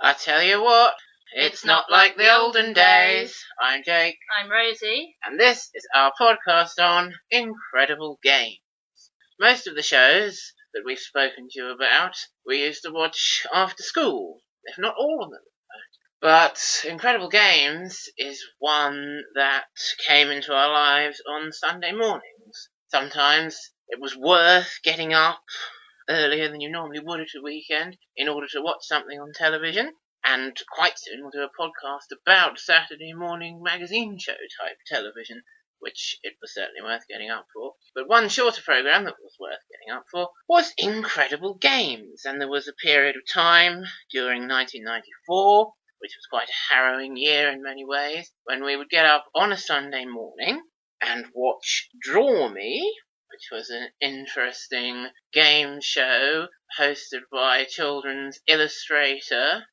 I tell you what, it's not like the olden days. I'm Jake. I'm Rosie. And this is our podcast on incredible games. Most of the shows that we've spoken to you about, we used to watch after school, if not all of them. But Incredible Games is one that came into our lives on Sunday mornings. Sometimes it was worth getting up earlier than you normally would at a weekend in order to watch something on television. And quite soon we'll do a podcast about Saturday morning magazine show type television, which it was certainly worth getting up for. But one shorter programme that was worth getting up for was Incredible Games. And there was a period of time during 1994, which was quite a harrowing year in many ways, when we would get up on a Sunday morning and watch Draw Me, which was an interesting game show hosted by children's illustrator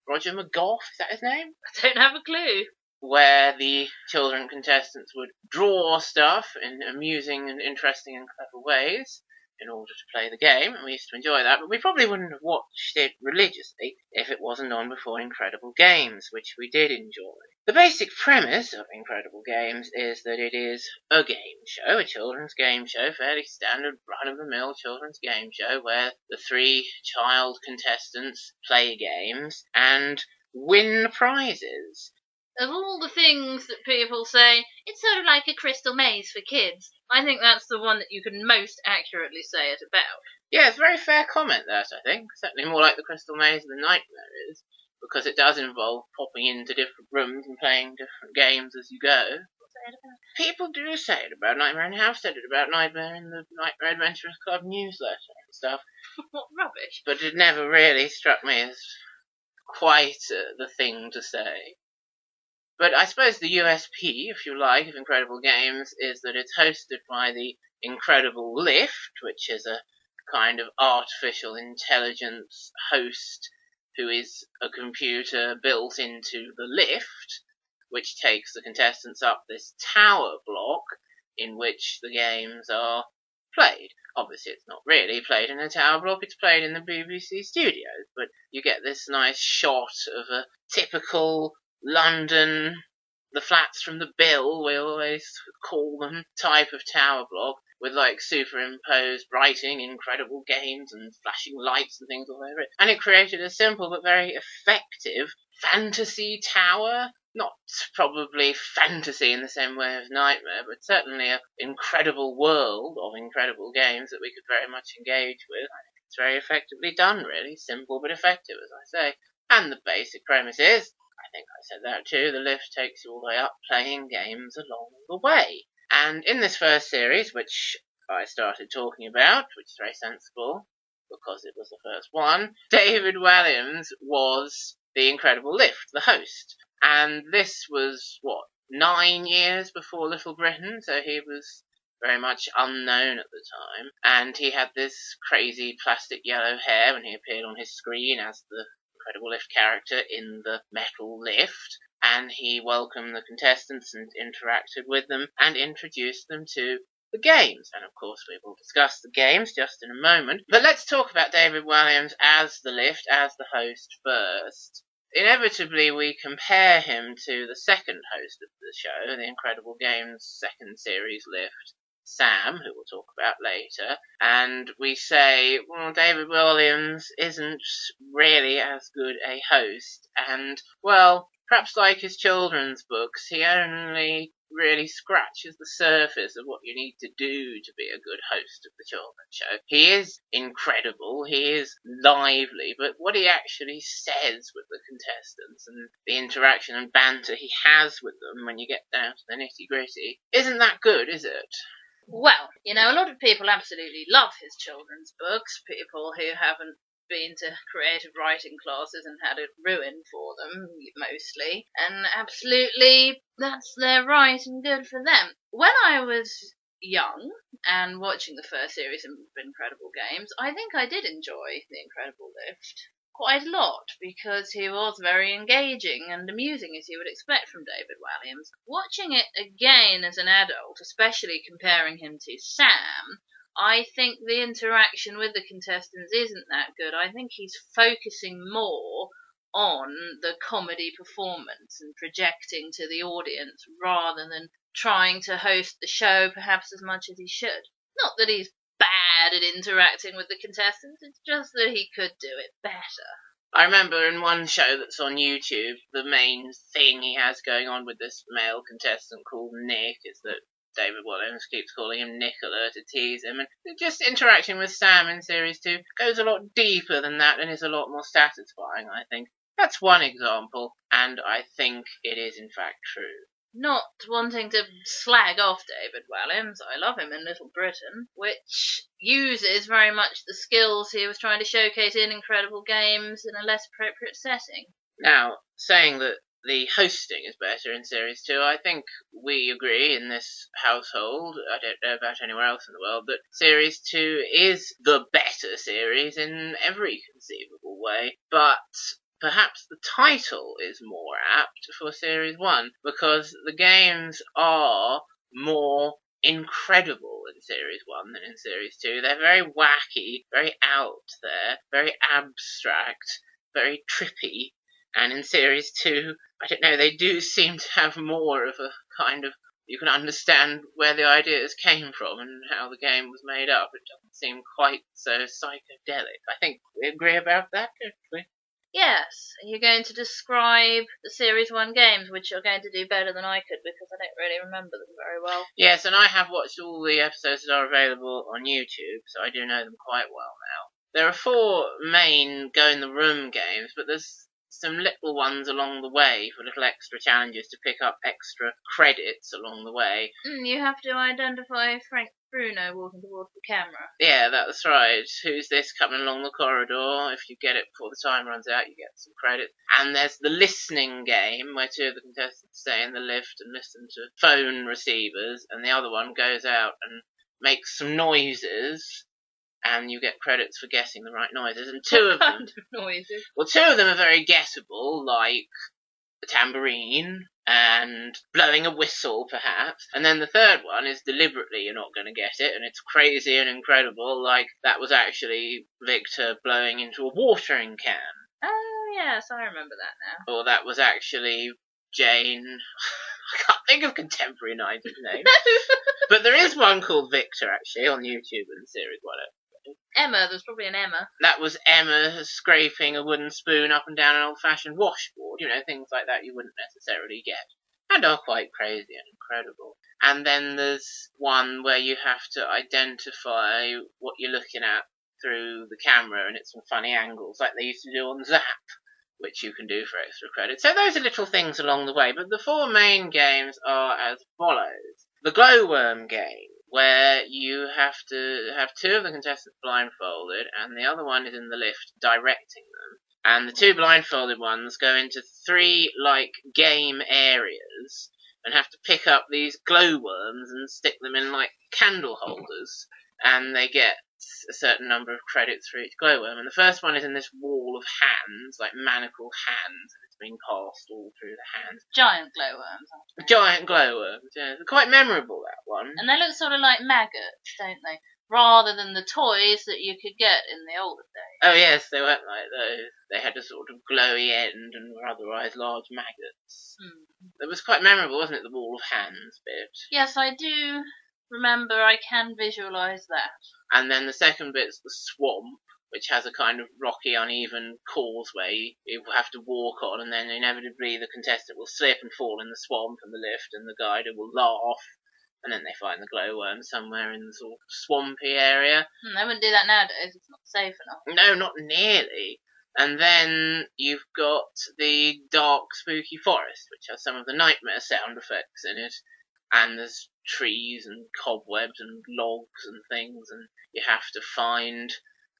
Roger McGough, is that his name? I don't have a clue. Where the children contestants would draw stuff in amusing and interesting and clever ways in order to play the game, and we used to enjoy that, but we probably wouldn't have watched it religiously if it wasn't on before Incredible Games, which we did enjoy. The basic premise of Incredible Games is that it is a game show, a children's game show, fairly standard run-of-the-mill children's game show, where the three child contestants play games and win prizes. Of all the things that people say, it's sort of like a crystal maze for kids, I think that's the one that you can most accurately say it about. Yeah, it's a very fair comment, that, I think. Certainly more like the crystal maze than Nightmare is, because it does involve popping into different rooms and playing different games as you go. People do say it about Nightmare, and have said it about Nightmare in the Nightmare Adventurers Club newsletter and stuff. What rubbish. But it never really struck me as quite the thing to say. But I suppose the USP, if you like, of Incredible Games is that it's hosted by the Incredible Lift, which is a kind of artificial intelligence host who is a computer built into the lift, which takes the contestants up this tower block in which the games are played. Obviously, it's not really played in a tower block, it's played in the BBC studios, but you get this nice shot of a typical London, the flats from the bill, we always call them, type of tower block, with like superimposed writing, Incredible Games, and flashing lights and things all over it. And it created a simple but very effective fantasy tower. Not probably fantasy in the same way as Nightmare, but certainly an incredible world of incredible games that we could very much engage with. I think it's very effectively done, really. Simple but effective, as I say. And the basic premise is, I think I said that too, the lift takes you all the way up playing games along the way. And in this first series, which I started talking about, which is very sensible, because it was the first one, David Walliams was the Incredible Lift, the host. And this was, 9 years before Little Britain, so he was very much unknown at the time. And he had this crazy plastic yellow hair when he appeared on his screen as the Incredible Lift character in the metal lift, and he welcomed the contestants and interacted with them and introduced them to the games. And of course we will discuss the games just in a moment, but let's talk about David Walliams as the lift, as the host first. Inevitably we compare him to the second host of the show, the Incredible Games second series lift, Sam, who we'll talk about later, and we say, well, David Walliams isn't really as good a host, and, well, perhaps like his children's books, he only really scratches the surface of what you need to do to be a good host of the children's show. He is incredible, he is lively, but what he actually says with the contestants and the interaction and banter he has with them when you get down to the nitty-gritty isn't that good, is it? Well, a lot of people absolutely love his children's books, people who haven't been to creative writing classes and had it ruined for them, mostly, and absolutely that's their right and good for them. When I was young and watching the first series of Incredible Games, I think I did enjoy The Incredible Lift quite a lot, because he was very engaging and amusing, as you would expect from David Walliams. Watching it again as an adult, especially comparing him to Sam, I think the interaction with the contestants isn't that good. I think he's focusing more on the comedy performance and projecting to the audience rather than trying to host the show perhaps as much as he should. Not that he's bad at interacting with the contestants, it's just that he could do it better. I remember in one show that's on YouTube, the main thing he has going on with this male contestant called Nick is that David Walliams keeps calling him Nicola to tease him, and just interacting with Sam in Series 2 goes a lot deeper than that and is a lot more satisfying, I think. That's one example, and I think it is in fact true. Not wanting to slag off David Walliams, I love him in Little Britain, which uses very much the skills he was trying to showcase in Incredible Games in a less appropriate setting. Now, saying that the hosting is better in Series 2, I think we agree in this household, I don't know about anywhere else in the world, that Series 2 is the better series in every conceivable way, but perhaps the title is more apt for Series 1, because the games are more incredible in Series 1 than in Series 2. They're very wacky, very out there, very abstract, very trippy, and in Series 2, I don't know, they do seem to have more of a kind of, you can understand where the ideas came from and how the game was made up. It doesn't seem quite so psychedelic. I think we agree about that, don't we? Yes, you're going to describe the Series 1 games, which you're going to do better than I could because I don't really remember them very well. Yes, and I have watched all the episodes that are available on YouTube, so I do know them quite well now. There are 4 main go-in-the-room games, but there's some little ones along the way for little extra challenges to pick up extra credits along the way. You have to identify Frank Bruno walking towards the camera. Yeah, that's right. Who's this coming along the corridor? If you get it before the time runs out, you get some credit. And there's the listening game, where 2 of the contestants stay in the lift and listen to phone receivers, and the other one goes out and makes some noises, and you get credits for guessing the right noises. And 2 of them... What kind of noises? Well, 2 of them are very guessable, like a tambourine and blowing a whistle, perhaps. And then the third one is deliberately you're not going to get it, and it's crazy and incredible, like that was actually Victor blowing into a watering can. Oh, yes, I remember that now. Or that was actually Jane... I can't think of contemporary 90s names. But there is one called Victor, actually, on YouTube in Series 1. Emma, there's probably an Emma. That was Emma scraping a wooden spoon up and down an old-fashioned washboard. You know, things like that you wouldn't necessarily get. And are quite crazy and incredible. And then there's one where you have to identify what you're looking at through the camera, and it's from funny angles, like they used to do on Zap, which you can do for extra credit. So those are little things along the way, but the 4 main games are as follows. The Glowworm game, where you have to have 2 of the contestants blindfolded, and the other one is in the lift directing them. And the 2 blindfolded ones go into 3, game areas, and have to pick up these glowworms and stick them in, candle holders. And they get a certain number of credits for each glowworm. And the first one is in this wall of hands, like manacled hands, and it's being passed all through the hands. Giant glowworms, aren't they? Giant glowworms, yeah. They're quite memorable, that one. And they look sort of like maggots, don't they? Rather than the toys that you could get in the olden days. Oh yes, they weren't like those. They had a sort of glowy end and were otherwise large maggots. It was quite memorable, wasn't it, the wall of hands bit? Yes, I do remember. I can visualise that. And then the second bit's the swamp, which has a kind of rocky, uneven causeway you have to walk on, and then inevitably the contestant will slip and fall in the swamp, and the lift and the guider will laugh, and then they find the glowworm somewhere in the sort of swampy area. They wouldn't do that nowadays, it's not safe enough. No, not nearly. And then you've got the dark, spooky forest, which has some of the nightmare sound effects in it. And there's trees and cobwebs and logs and things, and you have to find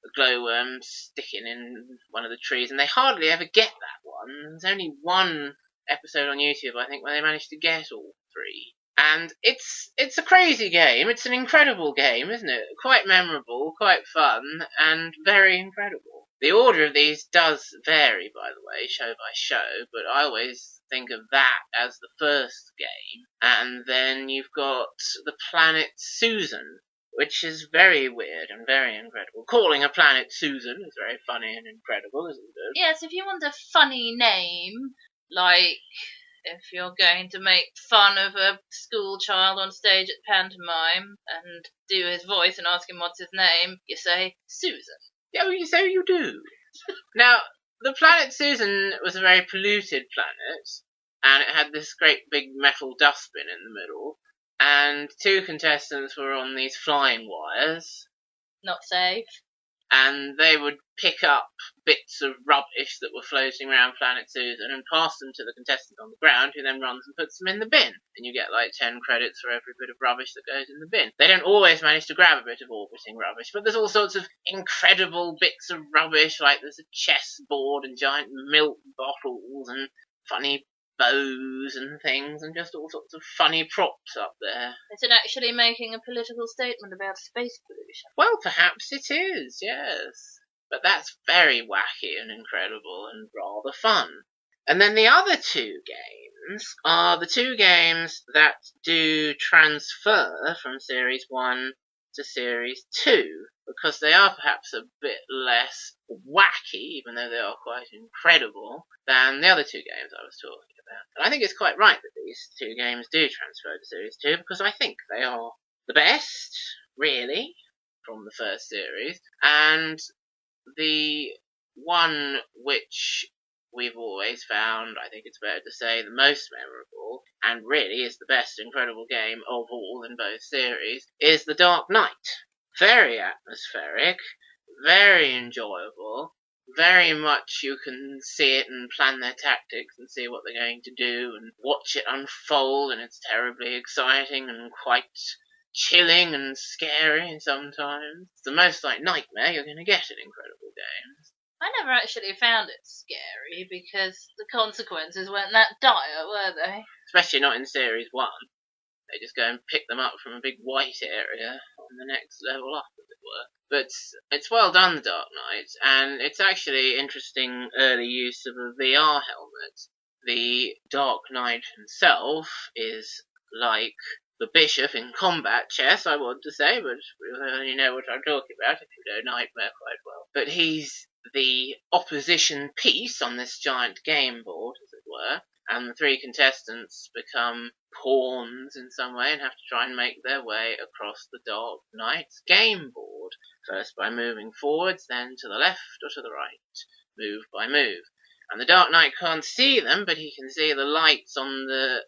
a glowworm sticking in one of the trees, and they hardly ever get that one. There's only one episode on YouTube, I think, where they managed to get all 3. And it's a crazy game. It's an incredible game, isn't it? Quite memorable, quite fun, and very incredible. The order of these does vary, by the way, show by show, but I always think of that as the first game. And then you've got the planet Susan, which is very weird and very incredible. Calling a planet Susan is very funny and incredible, isn't it? Yes, if you want a funny name, like if you're going to make fun of a school child on stage at pantomime and do his voice and ask him what's his name, you say Susan. Oh, so you do. Now, the planet Susan was a very polluted planet, and it had this great big metal dustbin in the middle, and 2 contestants were on these flying wires, Not safe. and they would pick up bits of rubbish that were floating around planet Susan and pass them to the contestant on the ground, who then runs and puts them in the bin. And you get like 10 credits for every bit of rubbish that goes in the bin. They don't always manage to grab a bit of orbiting rubbish, but there's all sorts of incredible bits of rubbish, like there's a chessboard and giant milk bottles and funny bows and things, and just all sorts of funny props up there. Is it actually making a political statement about space pollution? Well, perhaps it is, yes. But that's very wacky and incredible and rather fun. And then the other 2 games are the 2 games that do transfer from Series 1 to Series 2, because they are perhaps a bit less wacky, even though they are quite incredible, than the other 2 games I was talking about. And I think it's quite right that these 2 games do transfer to Series 2, because I think they are the best, really, from the first series, and the one which we've always found, I think it's fair to say, the most memorable, and really is the best incredible game of all in both series, is The Dark Knight. Very atmospheric, very enjoyable, very much you can see it and plan their tactics and see what they're going to do and watch it unfold, and it's terribly exciting and quite chilling and scary sometimes. It's the most like nightmare you're going to get in incredible games. I never actually found it scary because the consequences weren't that dire, were they? Especially not in Series 1. They just go and pick them up from a big white area on the next level up, as it were. But it's well done, The Dark Knight, and it's actually interesting early use of a VR helmet. The Dark Knight himself is like the bishop in combat chess, I want to say, but you know what I'm talking about if you know Nightmare quite well. But he's the opposition piece on this giant game board, as it were, and the 3 contestants become pawns in some way and have to try and make their way across the Dark Knight's game board, first by moving forwards, then to the left or to the right, move by move. And the Dark Knight can't see them, but he can see the lights on the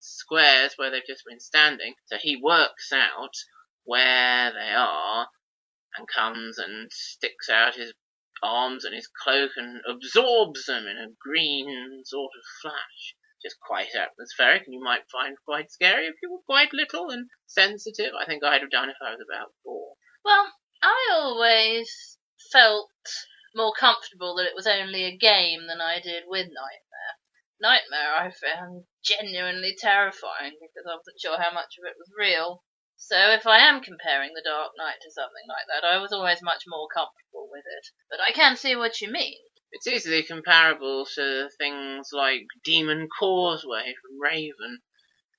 squares where they've just been standing, so he works out where they are and comes and sticks out his arms and his cloak and absorbs them in a green sort of flash. Just quite atmospheric, and you might find quite scary if you were quite little and sensitive. I think I'd have done if I was about 4. Well, I always felt more comfortable that it was only a game than I did with Nightmare. Nightmare I found genuinely terrifying because I wasn't sure how much of it was real. So if I am comparing The Dark Knight to something like that, I was always much more comfortable with it. But I can see what you mean. It's easily comparable to things like Demon Causeway from Raven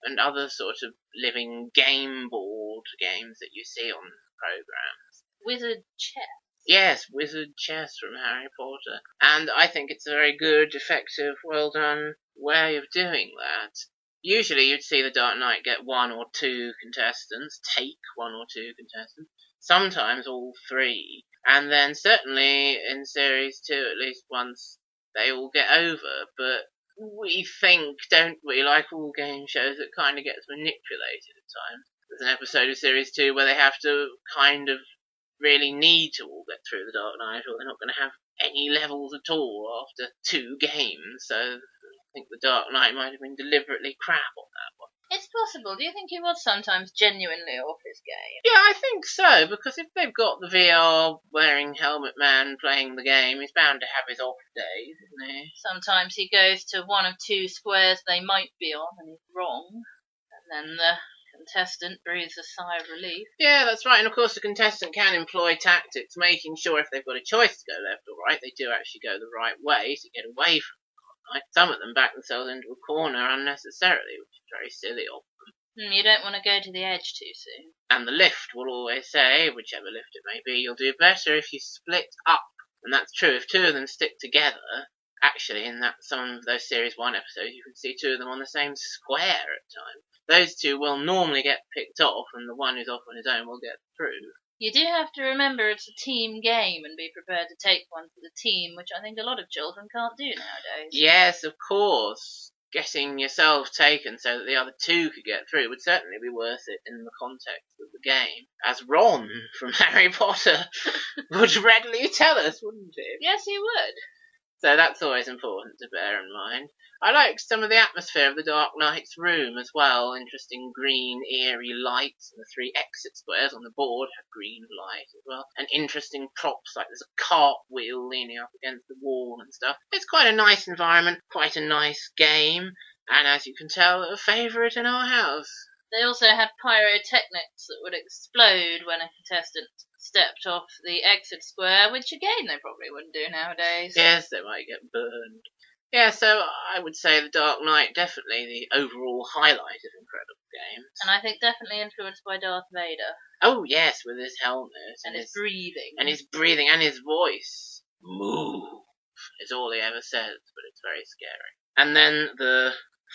and other sort of living game board games that you see on programs. Wizard chess. Yes, wizard chess from Harry Potter. And I think it's a very good, effective, well done way of doing that. Usually you'd see the Dark Knight get 1 or 2 contestants, take 1 or 2 contestants, sometimes all 3. And then certainly in Series 2, at least once, they all get over. But we think, don't we, like all game shows, it kind of gets manipulated at times. There's an episode of Series 2 where they have to kind of really need to all get through the Dark Knight, or they're not going to have any levels at all after 2 games. So I think the Dark Knight might have been deliberately crap on that one. It's possible. Do you think he was sometimes genuinely off his game? Yeah, I think so, because if they've got the VR wearing helmet man playing the game, he's bound to have his off days, isn't he? Sometimes he goes to 1 of 2 squares they might be on and he's wrong, and then the contestant breathes a sigh of relief. Yeah, that's right, and of course the contestant can employ tactics, making sure if they've got a choice to go left or right, they do actually go the right way to get away from the Dark Knight. Some of them back themselves into a corner unnecessarily, which is very silly of them. You don't want to go to the edge too soon. And the lift will always say, whichever lift it may be, you'll do better if you split up. And that's true. If two of them stick together, actually, in some of those Series 1 episodes, you can see two of them on the same square at times. Those two will normally get picked off, and the one who's off on his own will get through. You do have to remember it's a team game and be prepared to take one for the team, which I think a lot of children can't do nowadays. Yes, of course. Getting yourself taken so that the other two could get through would certainly be worth it in the context of the game. As Ron from Harry Potter would readily tell us, wouldn't he? Yes, he would. So that's always important to bear in mind. I like some of the atmosphere of the Dark Knight's room as well. Interesting green, eerie lights, and the 3 exit squares on the board have green light as well. And interesting props, like there's a cartwheel leaning up against the wall and stuff. It's quite a nice environment, quite a nice game, and as you can tell, a favourite in our house. They also had pyrotechnics that would explode when a contestant stepped off the exit square, which again they probably wouldn't do nowadays. Yes, they might get burned. Yeah, so I would say The Dark Knight, definitely the overall highlight of incredible games. And I think definitely influenced by Darth Vader. Oh yes, with his helmet. And his breathing. And his breathing and his voice. Move is all he ever says, but it's very scary. And then the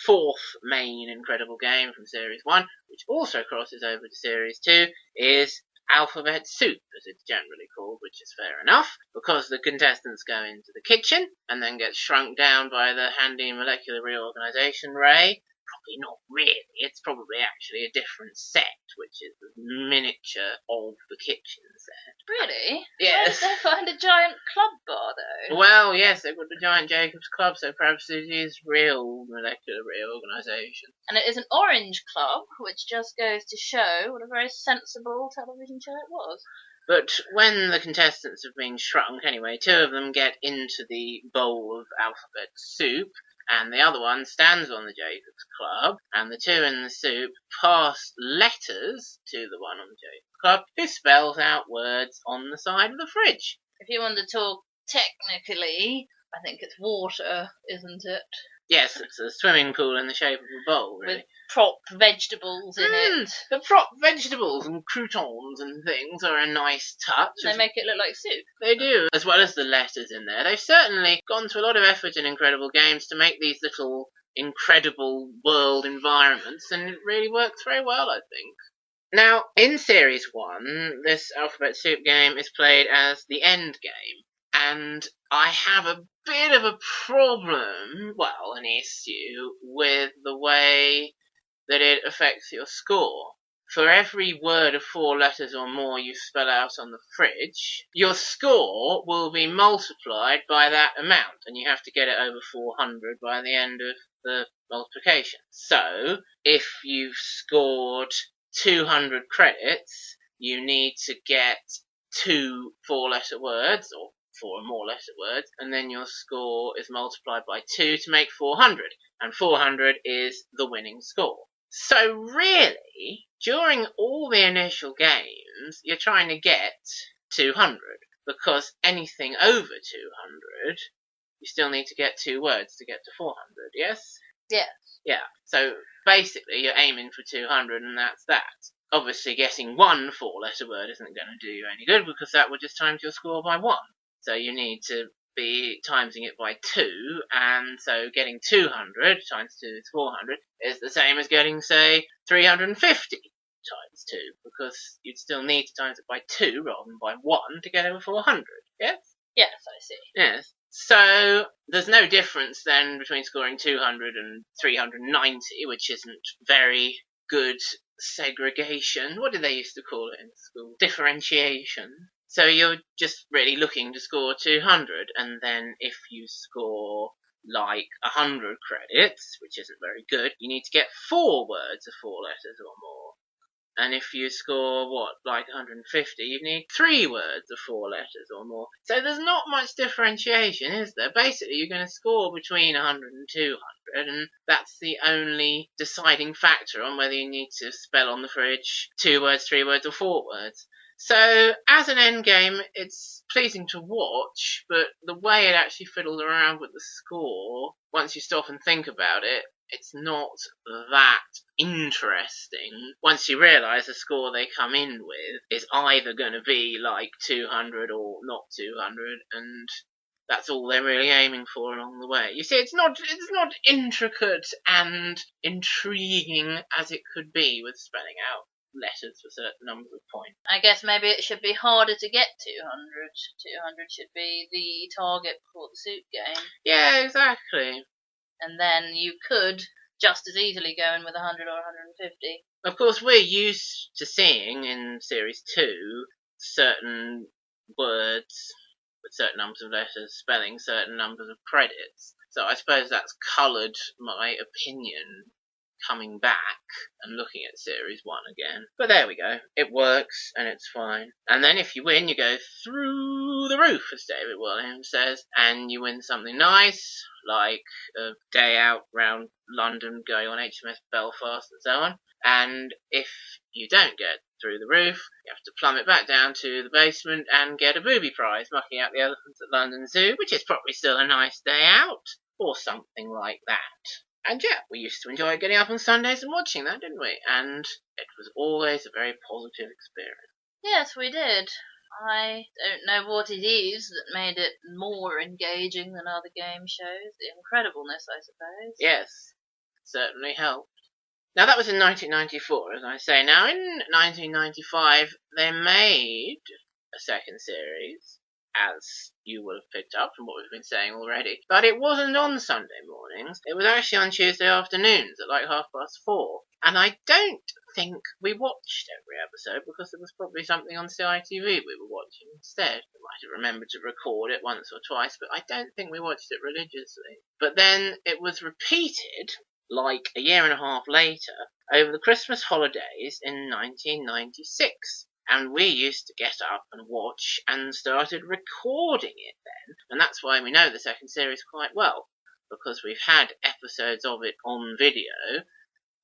4th main incredible game from Series 1, which also crosses over to Series 2, is Alphabet Soup, as it's generally called, which is fair enough, because the contestants go into the kitchen and then get shrunk down by the handy molecular reorganization ray. Probably not really, it's probably actually a different set, which is the miniature of the kitchen set. Really? Yes. Where did they find a giant club bar, though? Well, yes, they've got the giant Jacob's Club, so perhaps it is real molecular reorganization. And it is an orange club, which just goes to show what a very sensible television show it was. But when the contestants have been shrunk, anyway, 2 of them get into the bowl of alphabet soup, and the other one stands on the Jacob's Club, and the 2 in the soup pass letters to the one on the Jacob's Club, who spells out words on the side of the fridge. If you want to talk technically, I think it's water, isn't it? Yes, it's a swimming pool in the shape of a bowl, really. With prop vegetables in it. The prop vegetables and croutons and things are a nice touch. They make it look like soup. They do, as well as the letters in there. They've certainly gone to a lot of effort in Incredible Games to make these little incredible world environments, and it really works very well, I think. Now, in Series 1, this Alphabet Soup game is played as the end game. And I have a bit of a problem, well, an issue, with the way that it affects your score. For every word of 4 letters or more you spell out on the fridge, your score will be multiplied by that amount, and you have to get it over 400 by the end of the multiplication. So, if you've scored 200 credits, you need to get 2 4-letter words, or 4 or more letter words, and then your score is multiplied by 2 to make 400, and 400 is the winning score. So really, during all the initial games, you're trying to get 200, because anything over 200, you still need to get 2 words to get to 400, yes? Yes. Yeah, so basically you're aiming for 200, and that's that. Obviously getting 1 4-letter word isn't going to do you any good, because that would just times your score by 1. So you need to be timesing it by 2, and so getting 200 times 2 is 400 is the same as getting, say, 350 times 2, because you'd still need to times it by 2 rather than by 1 to get over 400, yes? Yes, I see. Yes. So there's no difference then between scoring 200 and 390, which isn't very good segregation. What did they used to call it in school? Differentiation. So you're just really looking to score 200, and then if you score like 100 credits, which isn't very good, you need to get 4 words of 4 letters or more. And if you score, like 150, you need 3 words of 4 letters or more. So there's not much differentiation, is there? Basically, you're going to score between 100 and 200, and that's the only deciding factor on whether you need to spell on the fridge 2 words, 3 words, or 4 words. So, as an endgame, it's pleasing to watch, but the way it actually fiddles around with the score, once you stop and think about it, it's not that interesting once you realise the score they come in with is either going to be like 200 or not 200, and that's all they're really aiming for along the way. You see, it's not intricate and intriguing as it could be with spelling out letters for certain numbers of points. I guess maybe it should be harder to get 200. 200 should be the target for the soup game. Yeah, exactly. And then you could just as easily go in with 100 or 150. Of course, we're used to seeing in Series 2 certain words with certain numbers of letters spelling certain numbers of credits. So I suppose that's coloured my opinion coming back and looking at Series 1 again. But there we go. It works, and it's fine. And then if you win, you go through the roof, as David Williams says, and you win something nice, like a day out round London going on HMS Belfast and so on. And if you don't get through the roof, you have to plummet back down to the basement and get a booby prize, mucking out the elephants at London Zoo, which is probably still a nice day out, or something like that. And yeah, we used to enjoy getting up on Sundays and watching that, didn't we? And it was always a very positive experience. Yes, we did. I don't know what it is that made it more engaging than other game shows. The incredibleness, I suppose. Yes, certainly helped. Now that was in 1994, as I say. Now in 1995, they made a second series, as you will have picked up from what we've been saying already. But it wasn't on Sunday mornings. It was actually on Tuesday afternoons at like 4:30. And I don't think we watched every episode because there was probably something on CITV we were watching instead. We might have remembered to record it once or twice, but I don't think we watched it religiously. But then it was repeated, like a year and a half later, over the Christmas holidays in 1996. And we used to get up and watch and started recording it then. And that's why we know the second series quite well, because we've had episodes of it on video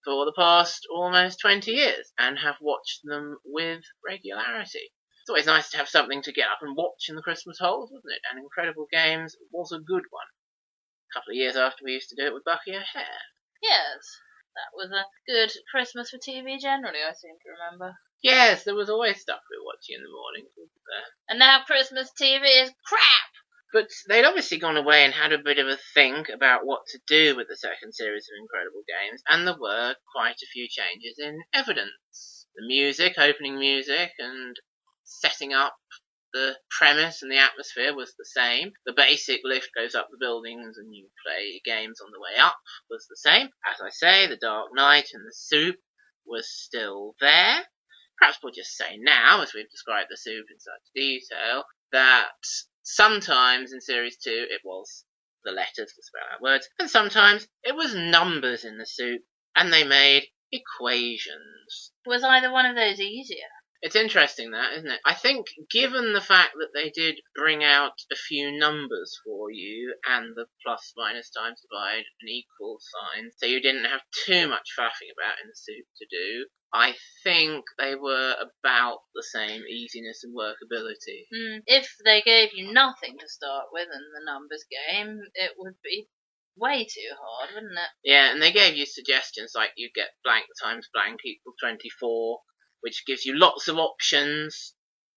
for the past almost 20 years and have watched them with regularity. It's always nice to have something to get up and watch in the Christmas holes, wasn't it? And Incredible Games was a good one. A couple of years after we used to do it with Bucky O'Hare. Yes, that was a good Christmas for TV generally, I seem to remember. Yes, there was always stuff we were watching in the morning, wasn't there? And now Christmas TV is crap! But they'd obviously gone away and had a bit of a think about what to do with the second series of Incredible Games, and there were quite a few changes in evidence. The music, opening music, and setting up the premise and the atmosphere was the same. The basic lift goes up the buildings and you play games on the way up was the same. As I say, the Dark Knight and the soup was still there. Perhaps we'll just say now, as we've described the soup in such detail, that sometimes in Series 2 it was the letters to spell out words, and sometimes it was numbers in the soup, and they made equations. Was either one of those easier? It's interesting that, isn't it? I think given the fact that they did bring out a few numbers for you, and the plus, minus, times, divide, and equal signs, so you didn't have too much faffing about in the soup to do, I think they were about the same easiness and workability. If they gave you nothing to start with in the numbers game, it would be way too hard, wouldn't it? Yeah, and they gave you suggestions like you get blank times blank equals 24, which gives you lots of options.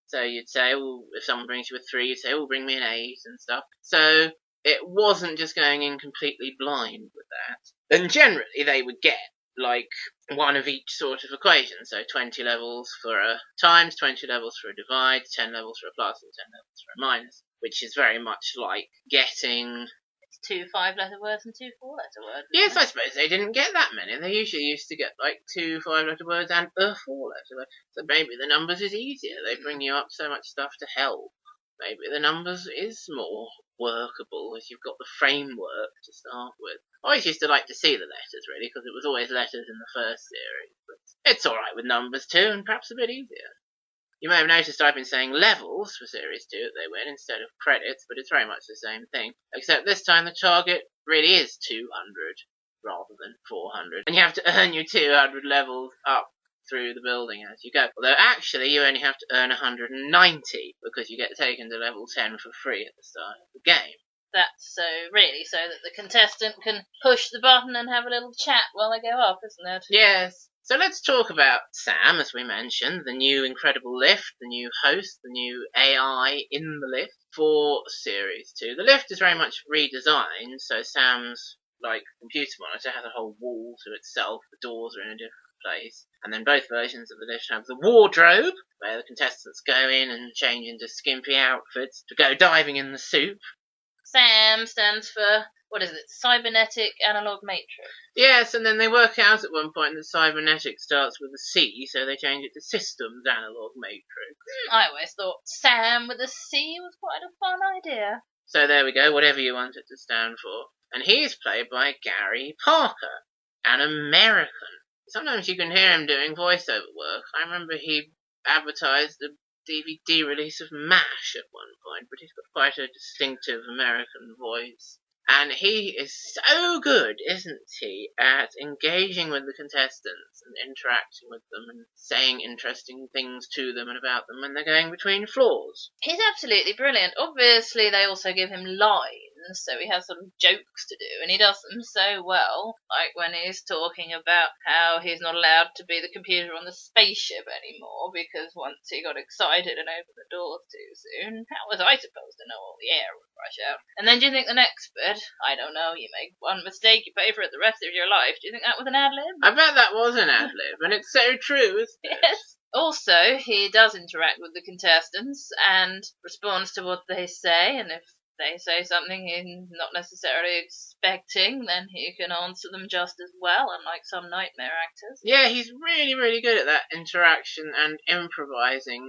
So you'd say, oh, if someone brings you a 3, you'd say, oh, bring me an 8 and stuff. So it wasn't just going in completely blind with that. And generally they would get like one of each sort of equation. So 20 levels for a times, 20 levels for a divide, 10 levels for a plus, and 10 levels for a minus, which is very much like getting 2 5-letter words and 2 4-letter words. Yes, I suppose they didn't get that many. They usually used to get like 2 5-letter words and a 4-letter word. So maybe the numbers is easier. They bring you up so much stuff to help. Maybe the numbers is more workable as you've got the framework to start with. I always used to like to see the letters, really, because it was always letters in the first series. But it's alright with numbers too, and perhaps a bit easier. You may have noticed I've been saying levels for Series 2 that they win instead of credits, but it's very much the same thing. Except this time the target really is 200 rather than 400. And you have to earn your 200 levels up through the building as you go. Although actually you only have to earn 190 because you get taken to level 10 for free at the start of the game. That's so that the contestant can push the button and have a little chat while they go up, isn't it? Yes. So let's talk about Sam, as we mentioned, the new incredible lift, the new host, the new AI in the lift for Series 2. The lift is very much redesigned, so Sam's like computer monitor has a whole wall to itself, the doors are in a different place, and then both versions of the lift have the wardrobe, where the contestants go in and change into skimpy outfits to go diving in the soup. SAM stands for, what is it, cybernetic analog matrix? Yes, and then they work out at one point that cybernetic starts with a C, so they change it to systems analog matrix. I always thought Sam with a C was quite a fun idea. So there we go, whatever you want it to stand for. And he's played by Gary Parker, an American. Sometimes you can hear him doing voiceover work. I remember he advertised the DVD release of MASH at one point, but he's got quite a distinctive American voice. And he is so good, isn't he, at engaging with the contestants and interacting with them and saying interesting things to them and about them when they're going between floors. He's absolutely brilliant. Obviously, they also give him lines, so he has some jokes to do, and he does them so well. Like when he's talking about how he's not allowed to be the computer on the spaceship anymore because once he got excited and opened the doors too soon, how was I supposed to know all the air would rush out? And then do you think the next bit, I don't know, you make one mistake, you pay for it the rest of your life. Do you think that was an ad-lib? I bet that was an ad-lib, and it's so true, isn't it? Yes. Also, he does interact with the contestants and responds to what they say, and if they say something he's not necessarily expecting, then he can answer them just as well, unlike some nightmare actors. Yeah, he's really, really good at that interaction and improvising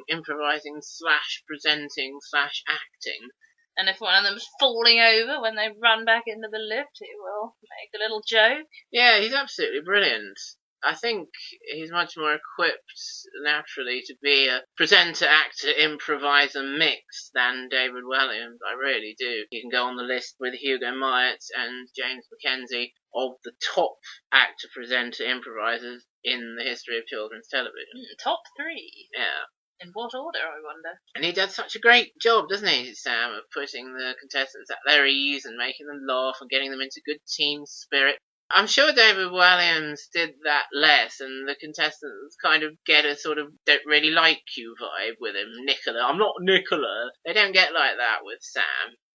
slash presenting slash acting. And if one of them's falling over when they run back into the lift, he will make a little joke. Yeah, he's absolutely brilliant. I think he's much more equipped naturally to be a presenter, actor, improviser mix than David Williams. I really do. You can go on the list with Hugo Myatt and James Mackenzie of the top actor, presenter, improvisers in the history of children's television. Top 3? Yeah. In what order, I wonder? And he does such a great job, doesn't he, Sam, of putting the contestants at their ease and making them laugh and getting them into good team spirit. I'm sure David Williams did that less, and the contestants kind of get a sort of don't really like you vibe with him. Nicola, I'm not Nicola. They don't get like that with Sam.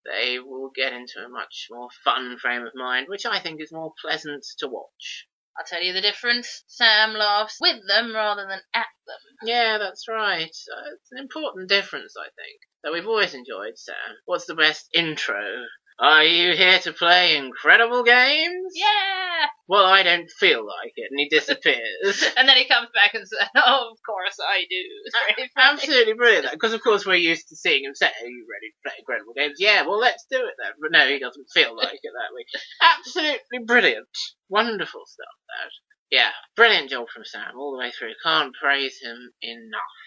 They will get into a much more fun frame of mind, which I think is more pleasant to watch. I'll tell you the difference. Sam laughs with them rather than at them. Yeah, that's right. It's an important difference, I think. So we've always enjoyed Sam. What's the best intro? Are you here to play incredible games? Yeah! Well, I don't feel like it, and he disappears. And then he comes back and says, oh, of course I do. It's really funny. Absolutely brilliant, because of course we're used to seeing him say, are you ready to play incredible games? Yeah, well, let's do it then. But no, he doesn't feel like it that way. Absolutely brilliant. Wonderful stuff, that. Yeah, brilliant job from Sam all the way through. Can't praise him enough.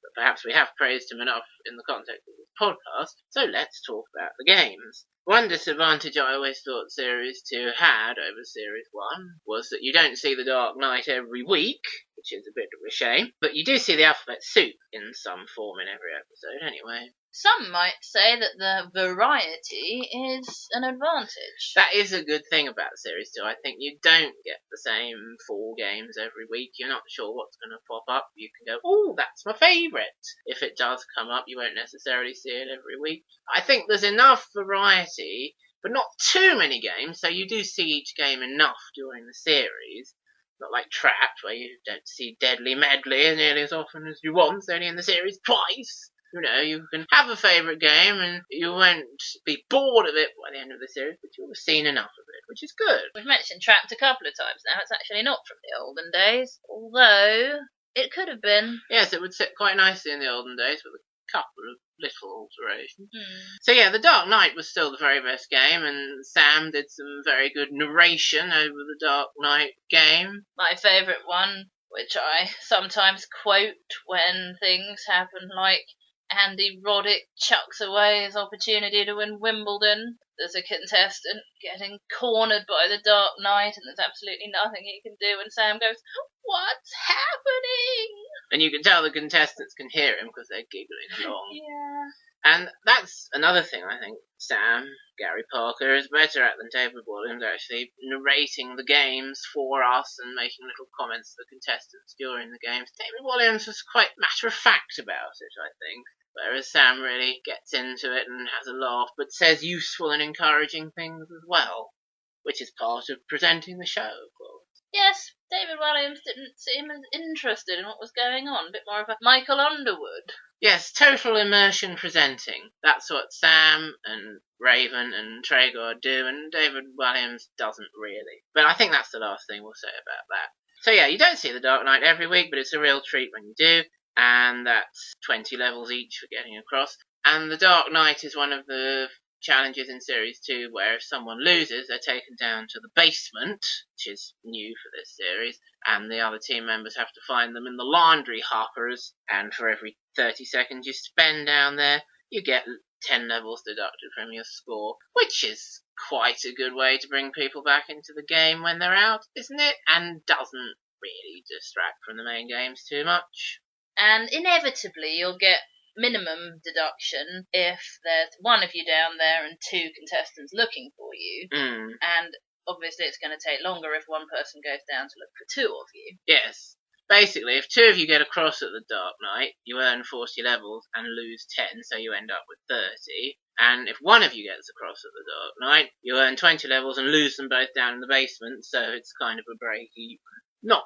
But perhaps we have praised him enough in the context of this podcast, so let's talk about the games. One disadvantage I always thought Series 2 had over Series 1 was that you don't see the Dark Knight every week, which is a bit of a shame, but you do see the alphabet soup in some form in every episode anyway. Some might say that the variety is an advantage. That is a good thing about Series 2. I think you don't get the same 4 games every week. You're not sure what's going to pop up. You can go, oh, that's my favourite. If it does come up, you won't necessarily see it every week. I think there's enough variety, but not too many games, so you do see each game enough during the series. Not like Trapped, where you don't see Deadly Medley as nearly as often as you want. It's only in the series twice. You know, you can have a favourite game and you won't be bored of it by the end of the series, but you'll have seen enough of it, which is good. We've mentioned Trapped a couple of times now. It's actually not from the Olden Days, although it could have been. Yes, it would sit quite nicely in the Olden Days with a couple of little alterations. So yeah, The Dark Knight was still the very best game, and Sam did some very good narration over the Dark Knight game. My favourite one, which I sometimes quote when things happen, like Andy Roddick chucks away his opportunity to win Wimbledon. There's a contestant getting cornered by the Dark Knight and there's absolutely nothing he can do, and Sam goes, what's happening? And you can tell the contestants can hear him because they're giggling along. Yeah. And that's another thing I think Sam, Gary Parker, is better at than David Williams, actually narrating the games for us and making little comments to the contestants during the games. David Williams was quite matter-of-fact about it, I think, whereas Sam really gets into it and has a laugh, but says useful and encouraging things as well, which is part of presenting the show, of course. Yes, David Williams didn't seem as interested in what was going on. A bit more of a Michael Underwood. Yes, total immersion presenting. That's what Sam and Raven and Traegor do, and David Williams doesn't really. But I think that's the last thing we'll say about that. So yeah, you don't see The Dark Knight every week, but it's a real treat when you do, and that's 20 levels each for getting across. And The Dark Knight is one of the challenges in Series 2 where if someone loses, they're taken down to the basement, which is new for this series, and the other team members have to find them in the laundry hoppers, and for every 30 seconds you spend down there, you get 10 levels deducted from your score, which is quite a good way to bring people back into the game when they're out, isn't it? And doesn't really distract from the main games too much. And inevitably you'll get minimum deduction if there's one of you down there and two contestants looking for you. And obviously it's going to take longer if one person goes down to look for two of you. Yes. Basically, if two of you get across at the Dark Knight, you earn 40 levels and lose 10, so you end up with 30. And if one of you gets across at the Dark Knight, you earn 20 levels and lose them both down in the basement, so it's kind of a break even. Not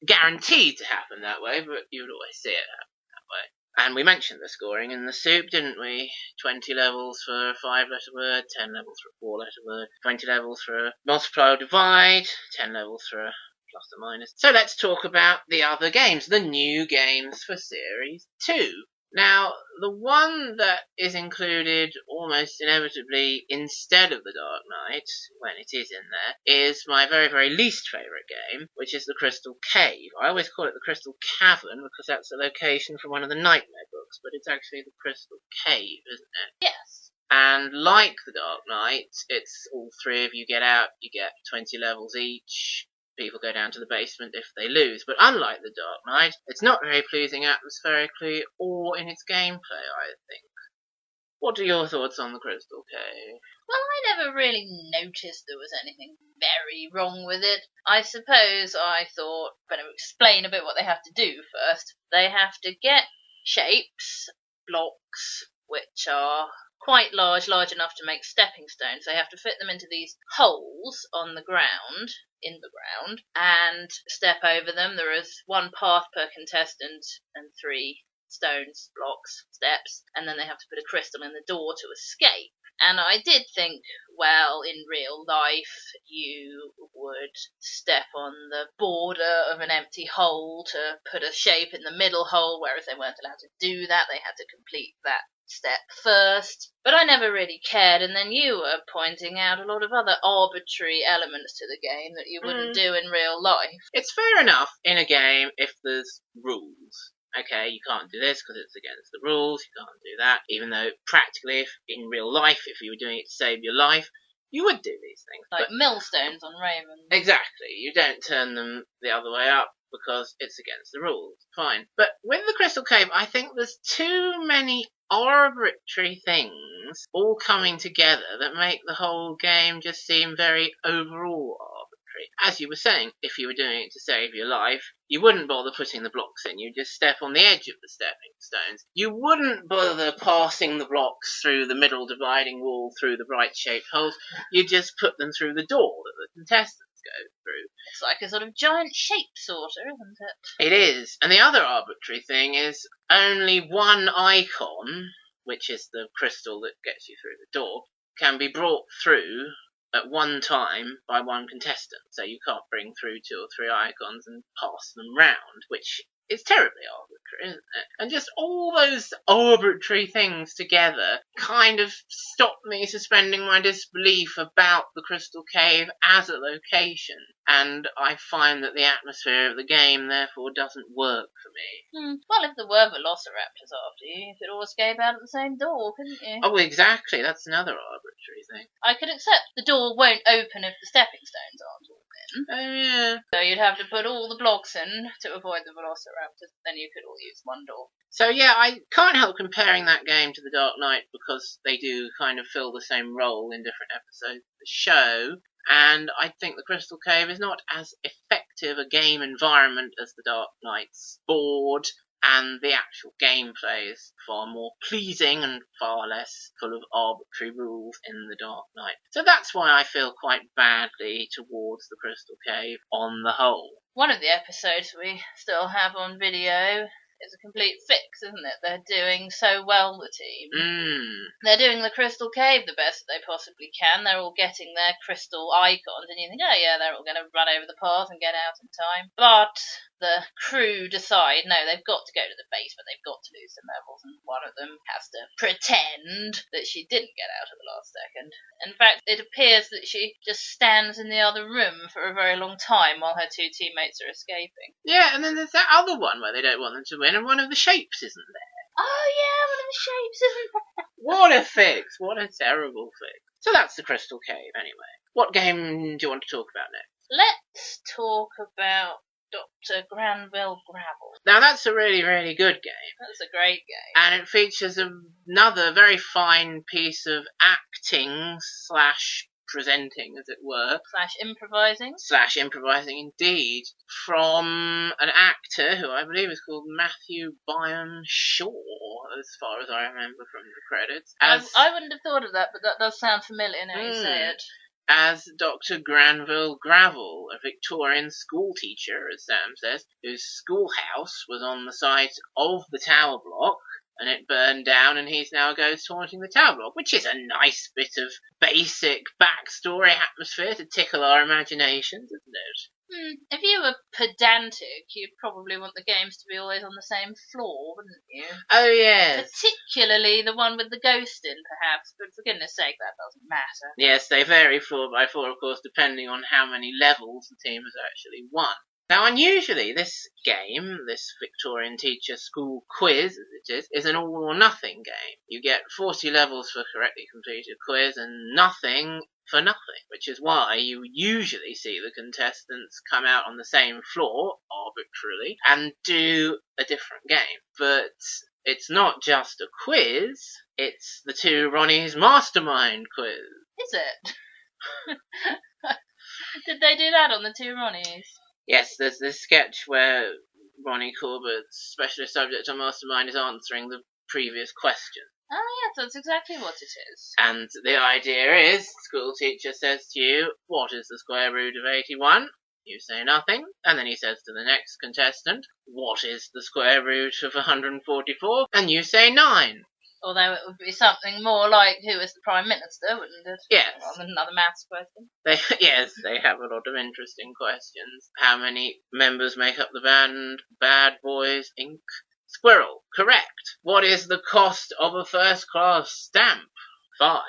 guaranteed to happen that way, but you would always see it happen that way. And we mentioned the scoring in the soup, didn't we? 20 levels for a 5-letter word, 10 levels for a 4-letter word, 20 levels for a multiply or divide, 10 levels for a plus or minus. So let's talk about the other games, the new games for Series 2. Now, the one that is included almost inevitably instead of the Dark Knight, when it is in there, is my very, very least favourite game, which is the Crystal Cave. I always call it the Crystal Cavern because that's the location from one of the Nightmare books, but it's actually the Crystal Cave, isn't it? Yes. And like the Dark Knight, it's all three of you get out, you get 20 levels each. People go down to the basement if they lose. But unlike the Dark Knight, it's not very pleasing atmospherically or in its gameplay, I think. What are your thoughts on the Crystal Cave? Well, I never really noticed there was anything very wrong with it. I suppose I thought, better explain a bit what they have to do first. They have to get shapes, blocks, which are quite large enough to make stepping stones. They have to fit them into these holes on the ground, in the ground, and step over them. There is one path per contestant and 3 stones, blocks, steps, and then they have to put a crystal in the door to escape. And I did think, well, in real life, you would step on the border of an empty hole to put a shape in the middle hole, whereas they weren't allowed to do that. They had to complete that step first. But I never really cared, and then you were pointing out a lot of other arbitrary elements to the game that you wouldn't do in real life. It's fair enough in a game if there's rules. Okay, you can't do this because it's against the rules, you can't do that, even though practically, if in real life, if you were doing it to save your life, you would do these things. Like millstones on Raven. Exactly, you don't turn them the other way up because it's against the rules. Fine. But with the Crystal Cave, I think there's too many arbitrary things all coming together that make the whole game just seem very overall arbitrary. As you were saying, if you were doing it to save your life, you wouldn't bother putting the blocks in. You'd just step on the edge of the stepping stones. You wouldn't bother passing the blocks through the middle dividing wall through the right-shaped holes. You'd just put them through the door that the contestants go through. It's like a sort of giant shape sorter, isn't it? It is. And the other arbitrary thing is only one icon, which is the crystal that gets you through the door, can be brought through at one time by one contestant. So you can't bring through 2 or 3 icons and pass them round, which is terribly arbitrary, isn't it? And just all those arbitrary things together kind of stopped me suspending my disbelief about the Crystal Cave as a location. and I find that the atmosphere of the game therefore doesn't work for me. Well, if there were velociraptors after you, you could all escape out of the same door, couldn't you? Oh, exactly. That's another arbitrary thing. I could accept the door won't open if the stepping stones aren't all in. Oh, yeah. So you'd have to put all the blocks in to avoid the velociraptors, then you could all use one door. So, yeah, I can't help comparing that game to The Dark Knight because they do kind of fill the same role in different episodes of the show. And I think the Crystal Cave is not as effective a game environment as the Dark Knight's board, and the actual gameplay is far more pleasing and far less full of arbitrary rules in the Dark Knight. So that's why I feel quite badly towards the Crystal Cave on the whole. One of the episodes we still have on video is a complete fix, isn't it? They're doing so well, the team. They're doing the Crystal Cave the best that they possibly can. They're all getting their crystal icons, and you think, oh yeah, they're all going to run over the path and get out in time. But the crew decide, no, they've got to go to the basement, they've got to lose some levels, and one of them has to pretend that she didn't get out at the last second. In fact, it appears that she just stands in the other room for a very long time while her two teammates are escaping. Yeah, and then there's that other one where they don't want them to win, and one of the shapes isn't there. Oh yeah, one of the shapes isn't there. What a fix! What a terrible fix. So that's the Crystal Cave, anyway. What game do you want to talk about next? Let's talk about Dr. Granville Gravel. Now that's a really, really good game. That's a great game. And it features another very fine piece of acting / presenting, as it were. Slash improvising, indeed. From an actor who I believe is called Matthew Byam Shaw, as far as I remember from the credits. I wouldn't have thought of that, but that does sound familiar now you say it. As Dr. Granville Gravel, a Victorian school teacher, as Sam says, whose schoolhouse was on the site of the tower block, and it burned down, and he's now a ghost haunting the tower block, which is a nice bit of basic backstory atmosphere to tickle our imaginations, isn't it? If you were pedantic, you'd probably want the games to be always on the same floor, wouldn't you? Oh, yes. Particularly the one with the ghost in, perhaps, but for goodness sake, that doesn't matter. Yes, they vary floor by floor, of course, depending on how many levels the team has actually won. Now, unusually, this game, this Victorian teacher school quiz, as it is an all-or-nothing game. You get 40 levels for correctly completed quiz and nothing for nothing, which is why you usually see the contestants come out on the same floor, arbitrarily, and do a different game. But it's not just a quiz, it's the two Ronnie's Mastermind quiz. Is it? Did they do that on the two Ronnies? Yes, there's this sketch where Ronnie Corbett's specialist subject on Mastermind is answering the previous question. Oh, yes, that's exactly what it is. And the idea is, the school teacher says to you, what is the square root of 81? You say nothing, and then he says to the next contestant, what is the square root of 144? And you say 9. Although it would be something more like, who is the Prime Minister, wouldn't it? Yes. Rather than another maths question. Yes, they have a lot of interesting questions. How many members make up the band Bad Boys Inc.? Squirrel. Correct. What is the cost of a first-class stamp? 5.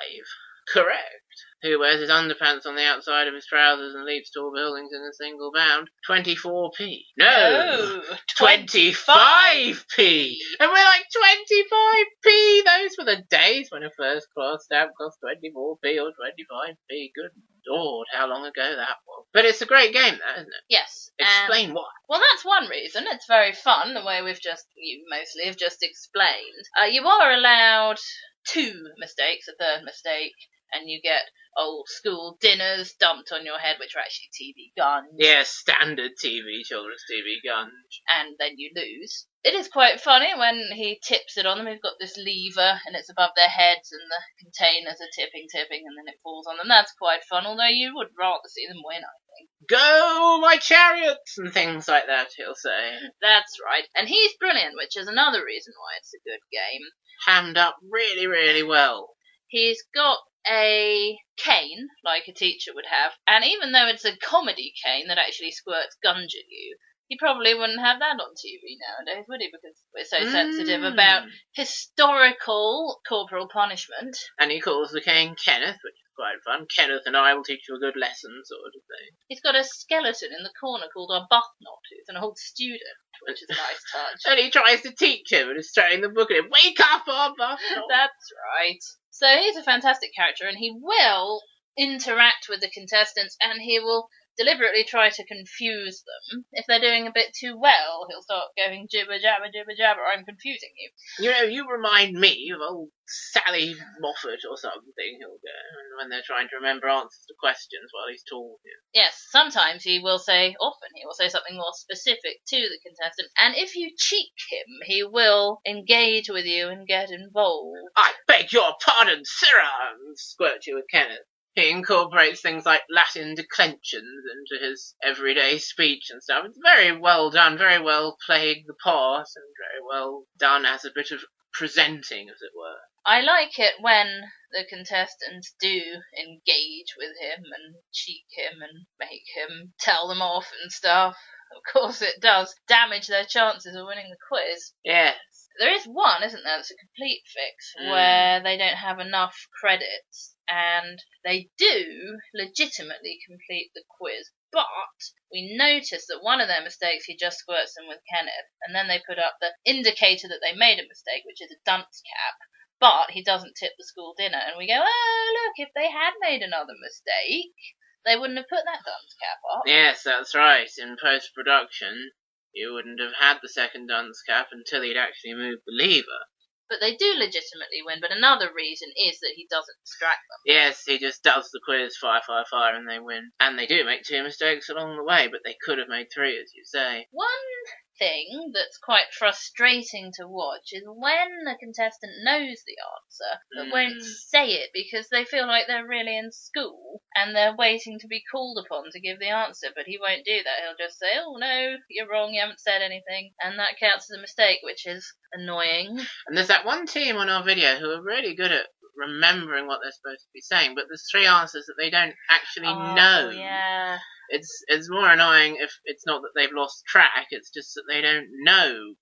Correct. Who wears his underpants on the outside of his trousers and leaps tall buildings in a single bound? 24p. No! 25p! And we're like, 25p! Those were the days when a first-class stamp cost 24p or 25p. Good Lord, how long ago that was. But it's a great game, though, isn't it? Yes. Explain why. Well, that's one reason. It's very fun, the way you mostly have just explained. You are allowed 2 mistakes, a third mistake, and you get old school dinners dumped on your head, which are actually TV guns. Yeah, standard children's TV guns. And then you lose. It is quite funny when he tips it on them. He's got this lever, and it's above their heads, and the containers are tipping, and then it falls on them. That's quite fun, although you would rather see them win, I think. Go, my chariots! And things like that, he'll say. That's right. And he's brilliant, which is another reason why it's a good game. Hammed up really, really well. He's got a cane, like a teacher would have, and even though it's a comedy cane that actually squirts gunge at you, he probably wouldn't have that on TV nowadays, would he? Because we're so sensitive about historical corporal punishment. And he calls the cane Kenneth, which is quite fun. Kenneth and I will teach you a good lesson, sort of thing. He's got a skeleton in the corner called Arbuthnot, who's an old student, which is a nice touch. And he tries to teach him and is throwing the book at him. Wake up, Arbuthnot! That's right. So he's a fantastic character, and he will interact with the contestants, and he will deliberately try to confuse them. If they're doing a bit too well, he'll start going jibber jabber, I'm confusing you. You know, you remind me of old Sally Moffat or something, he'll go, when they're trying to remember answers to questions while he's talking. Yes, sometimes he will say something more specific to the contestant, and if you cheek him, he will engage with you and get involved. I beg your pardon, sirrah, and squirt you with Kenneth. He incorporates things like Latin declensions into his everyday speech and stuff. It's very well done, very well played the part, and very well done as a bit of presenting, as it were. I like it when the contestants do engage with him and cheek him and make him tell them off and stuff. Of course it does damage their chances of winning the quiz. Yes. There is one, isn't there, that's a complete fix, where they don't have enough credits, and they do legitimately complete the quiz. But we notice that one of their mistakes, he just squirts them with Kenneth, and then they put up the indicator that they made a mistake, which is a dunce cap, but he doesn't tip the school dinner, and we go, oh, look, if they had made another mistake, they wouldn't have put that dunce cap up. Yes, that's right. In post-production, you wouldn't have had the second dunce cap until he'd actually moved the lever. But they do legitimately win, but another reason is that he doesn't distract them. Yes, he just does the quiz, fire, and they win. And they do make 2 mistakes along the way, but they could have made 3, as you say. One thing that's quite frustrating to watch is when a contestant knows the answer but won't say it because they feel like they're really in school and they're waiting to be called upon to give the answer, but he won't do that. He'll just say, oh no, you're wrong, you haven't said anything, and that counts as a mistake, which is annoying. And there's that one team on our video who are really good at remembering what they're supposed to be saying, but there's 3 answers that they don't actually know. Yeah. It's more annoying if it's not that they've lost track, it's just that they don't know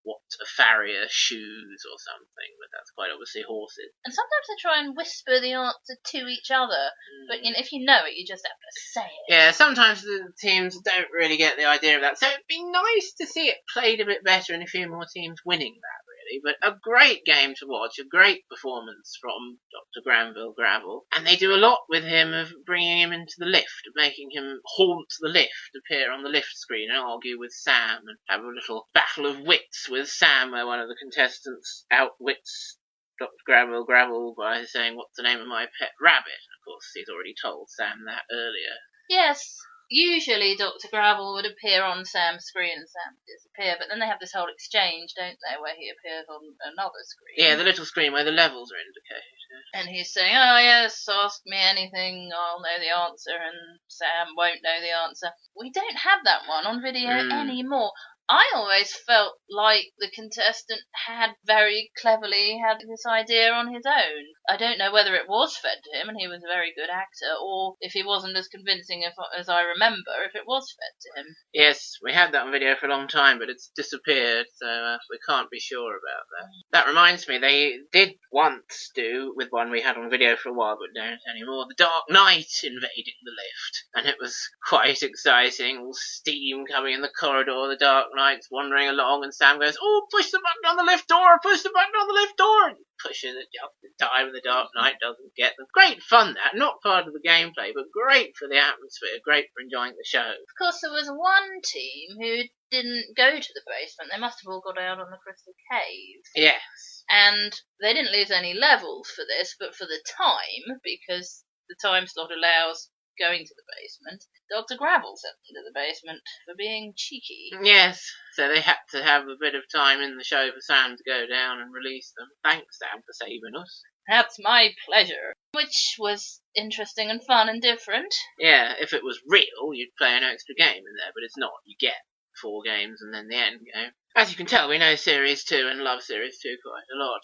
what a farrier shoes or something, but that's quite obviously horses. And sometimes they try and whisper the answer to each other, but if you know it, you just have to say it. Yeah, sometimes the teams don't really get the idea of that, so it'd be nice to see it played a bit better and a few more teams winning that, really. But a great game to watch, a great performance from Dr. Granville Gravel, and they do a lot with him of bringing him into the lift, of making him haunt the lift, appear on the lift screen and argue with Sam, and have a little battle of wits with Sam, where one of the contestants outwits Dr. Granville Gravel by saying, what's the name of my pet rabbit? Of course, he's already told Sam that earlier. Yes. Usually Dr. Gravel would appear on Sam's screen and Sam would disappear, but then they have this whole exchange, don't they, where he appears on another screen. Yeah, the little screen where the levels are indicated. And he's saying, oh yes, ask me anything, I'll know the answer, and Sam won't know the answer. We don't have that one on video anymore. I always felt like the contestant had very cleverly had this idea on his own. I don't know whether it was fed to him and he was a very good actor, or if he wasn't as convincing as I remember, if it was fed to him. Yes, we had that on video for a long time, but it's disappeared, so we can't be sure about that. That reminds me, they did once do, with one we had on video for a while, but don't anymore, the Dark Knight invading the lift. And it was quite exciting, all steam coming in the corridor, the Dark Knight's wandering along, and Sam goes, oh, push the button on the lift door, push the button on the lift door, and pushes it just in time, and the Dark Knight doesn't get them. Great fun, that, not part of the gameplay, but great for the atmosphere, great for enjoying the show. Of course, there was one team who didn't go to the basement. They must have all got out on the Crystal Cave. Yes. And they didn't lose any levels for this, but for the time, because the time slot allows going to the basement, Dr. Gravel sent them to the basement for being cheeky. Yes, so they had to have a bit of time in the show for Sam to go down and release them. Thanks, Sam, for saving us. That's my pleasure. Which was interesting and fun and different. Yeah, if it was real, you'd play an extra game in there, but it's not. You get 4 games and then the end game. As you can tell, we know Series 2 and love Series 2 quite a lot.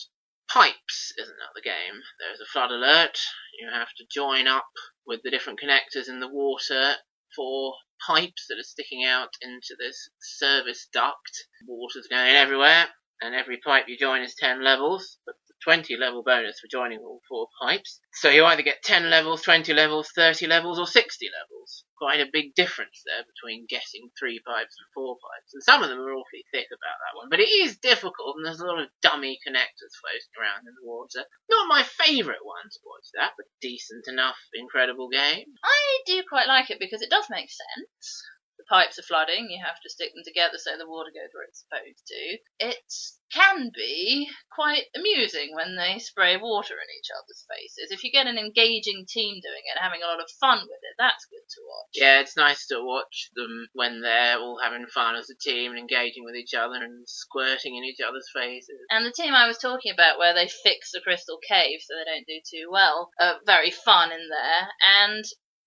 Pipes is another game. There's a flood alert. You have to join up with the different connectors in the water for pipes that are sticking out into this service duct. Water's going everywhere, and every pipe you join is 10 levels, but the 20 level bonus for joining all 4 pipes. So you either get 10 levels, 20 levels, 30 levels, or 60 levels. Quite a big difference there between getting 3 pipes and 4 pipes. And some of them are awfully thick about that one. But it is difficult, and there's a lot of dummy connectors floating around in the water. Not my favourite one to watch that, but decent enough, incredible game. I do quite like it because it does make sense. The pipes are flooding, you have to stick them together so the water goes where it's supposed to. It can be quite amusing when they spray water in each other's faces. If you get an engaging team doing it and having a lot of fun with it, that's good to watch. Yeah, it's nice to watch them when they're all having fun as a team and engaging with each other and squirting in each other's faces. And the team I was talking about where they fix the crystal cave so they don't do too well, are very fun in there, and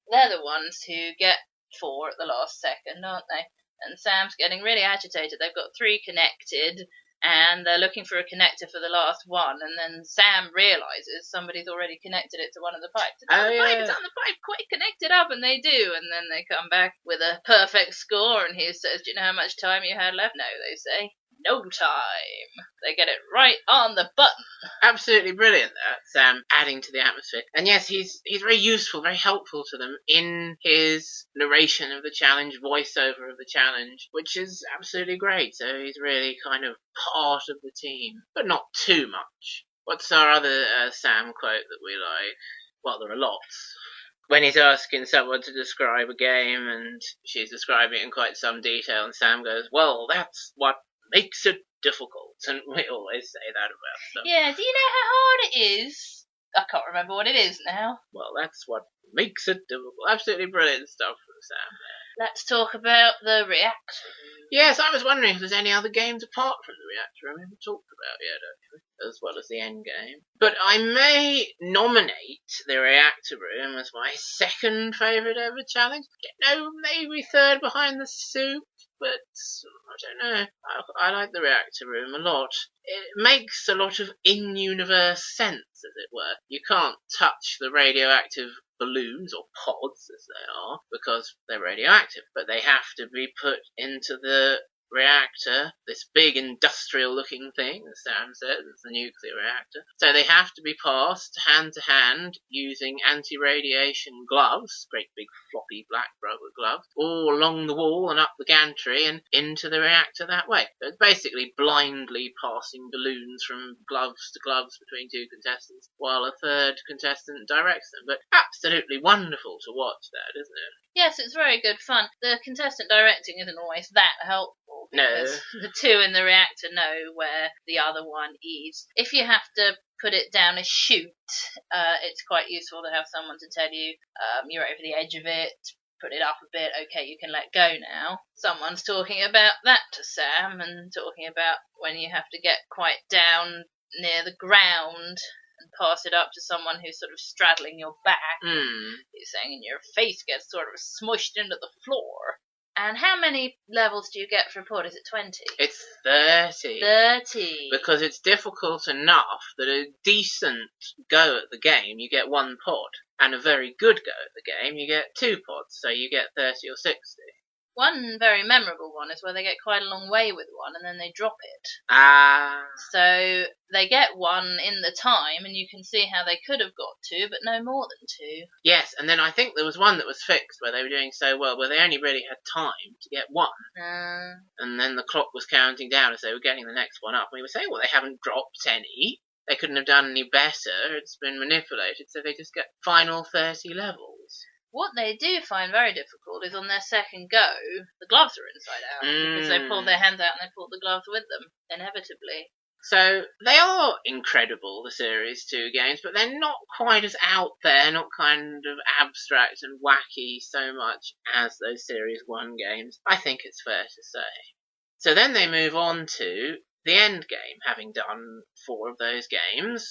they're the ones who get 4 at the last second, aren't they? And Sam's getting really agitated. They've got 3 connected, and they're looking for a connector for the last one, and then Sam realises somebody's already connected it to one of the pipes. It's on the pipe, it's on the pipe, quick, connect it up, and they do, and then they come back with a perfect score, and he says, do you know how much time you had left? No, they say. No time. They get it right on the button. Absolutely brilliant, that Sam, adding to the atmosphere. And yes, he's very useful, very helpful to them in his narration of the challenge, voiceover of the challenge, which is absolutely great. So he's really kind of part of the team, but not too much. What's our other Sam quote that we like? Well, there are lots. When he's asking someone to describe a game and she's describing it in quite some detail, and Sam goes, well, that's what makes it difficult, and we always say that about stuff. Yeah, do you know how hard it is? I can't remember what it is now. Well, that's what makes it difficult. Absolutely brilliant stuff from Sam there. Let's talk about the Reactor. Yes, I was wondering if there's any other games apart from the Reactor we haven't talked about yet, actually, as well as the end game. But I may nominate the Reactor Room as my second favourite ever challenge. No, maybe third behind the Soup. But I don't know. I like the Reactor Room a lot. It makes a lot of in-universe sense, as it were. You can't touch the radioactive balloons, or pods as they are, because they're radioactive, but they have to be put into the reactor, this big industrial looking thing, as Sam says, it's the nuclear reactor. So they have to be passed hand to hand using anti-radiation gloves, great big floppy black rubber gloves, all along the wall and up the gantry and into the reactor that way. So it's basically blindly passing balloons from gloves to gloves between 2 contestants, while a third contestant directs them. But absolutely wonderful to watch that, isn't it? Yes, it's very good fun. The contestant directing isn't always that helpful, because the 2 in the reactor know where the other one is. If you have to put it down a chute, it's quite useful to have someone to tell you you're over the edge of it, put it up a bit, okay, you can let go now. Someone's talking about that to Sam, and talking about when you have to get quite down near the ground and pass it up to someone who's sort of straddling your back. He's saying, and your face gets sort of smushed into the floor. And how many levels do you get for a pod? Is it 20? It's 30. 30. Because it's difficult enough that a decent go at the game, you get 1 pod. And a very good go at the game, you get 2 pods. So you get 30 or 60. One very memorable one is where they get quite a long way with one and then they drop it. So they get 1 in the time, and you can see how they could have got 2, but no more than 2. Yes, and then I think there was one that was fixed where they were doing so well, where they only really had time to get 1. And then the clock was counting down as they were getting the next one up. And we were saying, well, they haven't dropped any. They couldn't have done any better. It's been manipulated, so they just get final 30 levels. What they do find very difficult is on their second go, the gloves are inside out, because they pull their hands out and they pull the gloves with them, inevitably. So they are incredible, the Series 2 games, but they're not quite as out there, not kind of abstract and wacky so much as those Series 1 games, I think it's fair to say. So then they move on to the end game, having done 4 of those games.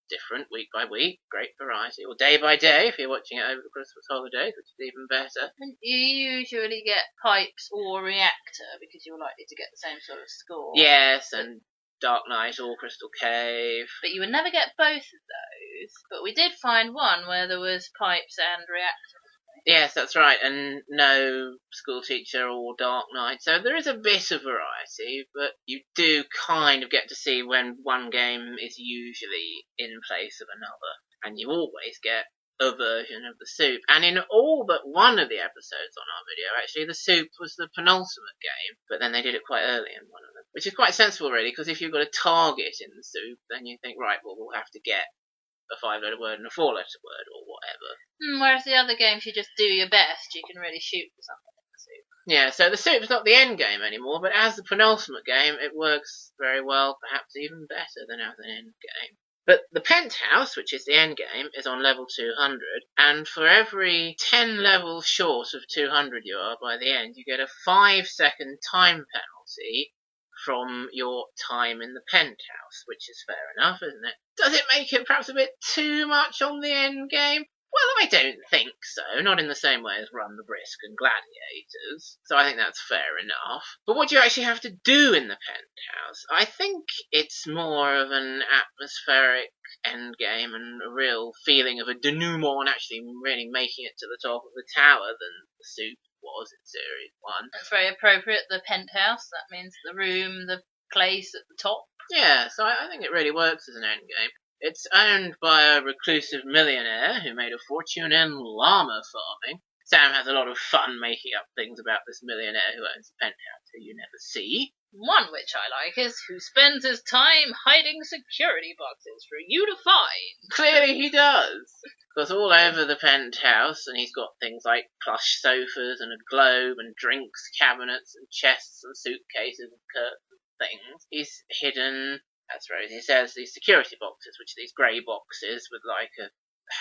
Different week by week, great variety, or day by day if you're watching it over the Christmas holidays, which is even better. And you usually get pipes or reactor because you're likely to get the same sort of score. Yes, and Dark Knight or Crystal Cave. But you would never get both of those. But we did find one where there was pipes and reactor. Yes, that's right, and no school teacher or Dark Knight. So there is a bit of variety, but you do kind of get to see when one game is usually in place of another, and you always get a version of the soup. And in all but one of the episodes on our video, actually, the soup was the penultimate game, but then they did it quite early in one of them, which is quite sensible, really, because if you've got a target in the soup, then you think, right, well, we'll have to get a 5-letter word and a 4-letter word, or whatever. Whereas the other games, you just do your best. You can really shoot for something in the soup. Yeah, so the soup's not the end game anymore, but as the penultimate game, it works very well, perhaps even better than as an end game. But the penthouse, which is the end game, is on level 200, and for every 10 levels short of 200 you are by the end, you get a 5-second time penalty from your time in the penthouse, which is fair enough, isn't it? Does it make it perhaps a bit too much on the end game? Well, I don't think so. Not in the same way as Run the Brisk and Gladiators. So I think that's fair enough. But what do you actually have to do in the penthouse? I think it's more of an atmospheric endgame and a real feeling of a denouement actually really making it to the top of the tower than the soup was in Series 1. That's very appropriate, the penthouse. That means the room, the place at the top. Yeah, so I think it really works as an endgame. It's owned by a reclusive millionaire who made a fortune in llama farming. Sam has a lot of fun making up things about this millionaire who owns a penthouse who you never see. One which I like is who spends his time hiding security boxes for you to find. Clearly he does. Because all over the penthouse, and he's got things like plush sofas and a globe and drinks cabinets and chests and suitcases and curtains and things. He's hidden, as Rosie says, these security boxes, which are these grey boxes with like a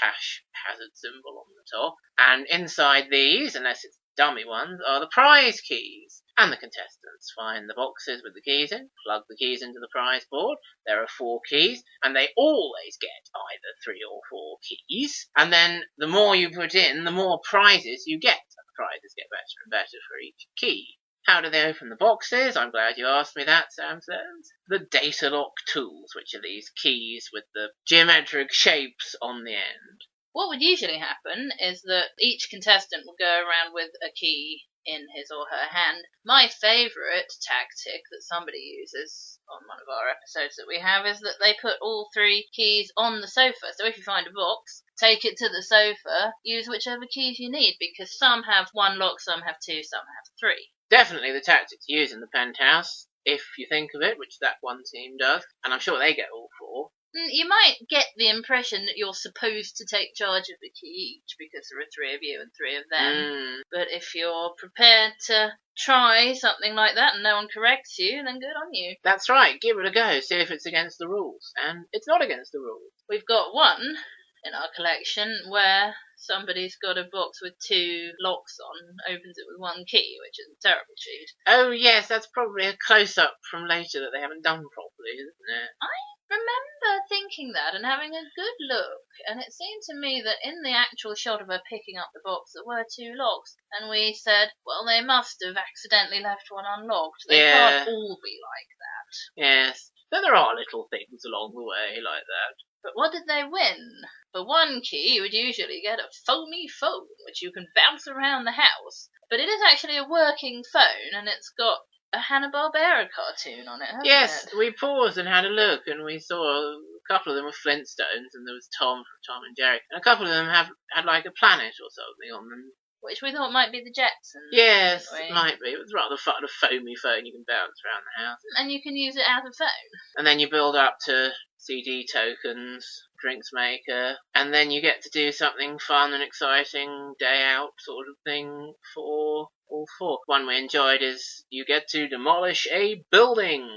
hash hazard symbol on the top. And inside these, unless it's dummy ones, are the prize keys. And the contestants find the boxes with the keys in, plug the keys into the prize board. There are 4 keys, and they always get either 3 or 4 keys. And then the more you put in, the more prizes you get. And the prizes get better and better for each key. How do they open the boxes? I'm glad you asked me that, Sam says. The data lock tools, which are these keys with the geometric shapes on the end. What would usually happen is that each contestant will go around with a key in his or her hand. My favourite tactic that somebody uses on one of our episodes that we have is that they put all 3 keys on the sofa. So if you find a box, take it to the sofa, use whichever keys you need, because some have 1 lock, some have 2, some have 3. Definitely the tactic to use in the penthouse, if you think of it, which that one team does, and I'm sure they get all 4. You might get the impression that you're supposed to take charge of the key each because there are 3 of you and 3 of them. But if you're prepared to try something like that and no one corrects you, then good on you. That's right, give it a go, see if it's against the rules. And it's not against the rules. We've got one in our collection where somebody's got a box with 2 locks on, opens it with 1 key, which is a terrible cheat. Oh yes, that's probably a close-up from later that they haven't done properly, isn't it? I remember thinking that and having a good look, and it seemed to me that in the actual shot of her picking up the box there were 2 locks, and we said, well, they must have accidentally left one unlocked. They can't all be like that. Yes, but there are little things along the way like that. But what did they win? For 1 key, you would usually get a foamy phone, which you can bounce around the house. But it is actually a working phone, and it's got a Hanna-Barbera cartoon on it, hasn't it? We paused and had a look, and we saw a couple of them were Flintstones, and there was Tom from Tom and Jerry, and a couple of them had like a planet or something on them. Which we thought might be the Jetsons. Yes, it might be. It was rather fun, a foamy phone you can bounce around the house. And you can use it as a phone. And then you build up to CD tokens, drinks maker, and then you get to do something fun and exciting, day out sort of thing for all 4. One we enjoyed is you get to demolish a building.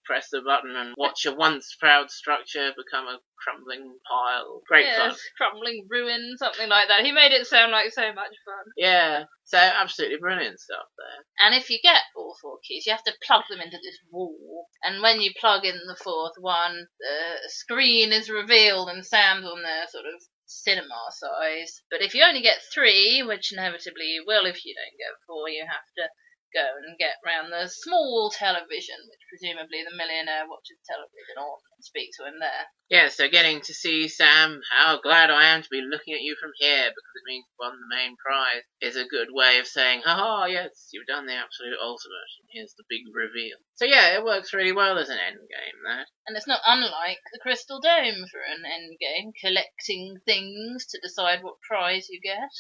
Press the button and watch a once proud structure become a crumbling pile. Great fun. Crumbling ruin, something like that. He made it sound like so much fun. Yeah, so absolutely brilliant stuff there. And if you get all 4 keys, you have to plug them into this wall. And when you plug in the 4th one, the screen is revealed and Sam's on there sort of cinema size. But if you only get 3, which inevitably you will if you don't get 4, you have to go and get round the small television, which presumably the millionaire watches television on and speak to him there. Yeah, so getting to see Sam, how glad I am to be looking at you from here, because it means you won the main prize, is a good way of saying, haha, yes, you've done the absolute ultimate, and here's the big reveal. So yeah, it works really well as an endgame, that. And it's not unlike the Crystal Dome for an endgame, collecting things to decide what prize you get.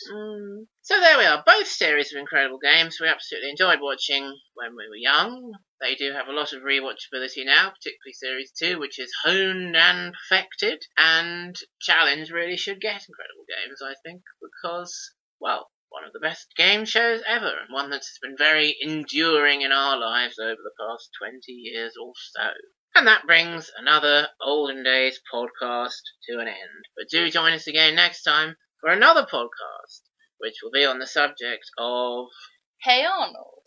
So there we are, both series of incredible games we absolutely enjoyed watching when we were young. They do have a lot of rewatchability now, particularly Series 2, which is honed and perfected, and Challenge really should get incredible games, I think, because, well, one of the best game shows ever, and one that's been very enduring in our lives over the past 20 years or so. And that brings another Olden Days podcast to an end. But do join us again next time for another podcast, which will be on the subject of Hey Arnold,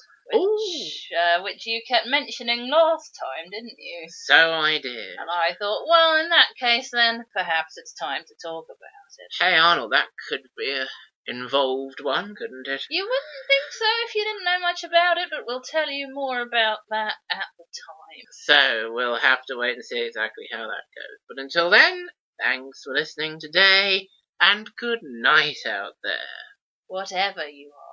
which you kept mentioning last time, didn't you? So I did. And I thought, well, in that case then, perhaps it's time to talk about it. Hey Arnold, that could be a involved one, couldn't it? You wouldn't think so if you didn't know much about it, but we'll tell you more about that at the time. So we'll have to wait and see exactly how that goes. But until then, thanks for listening today, and good night out there. Whatever you are.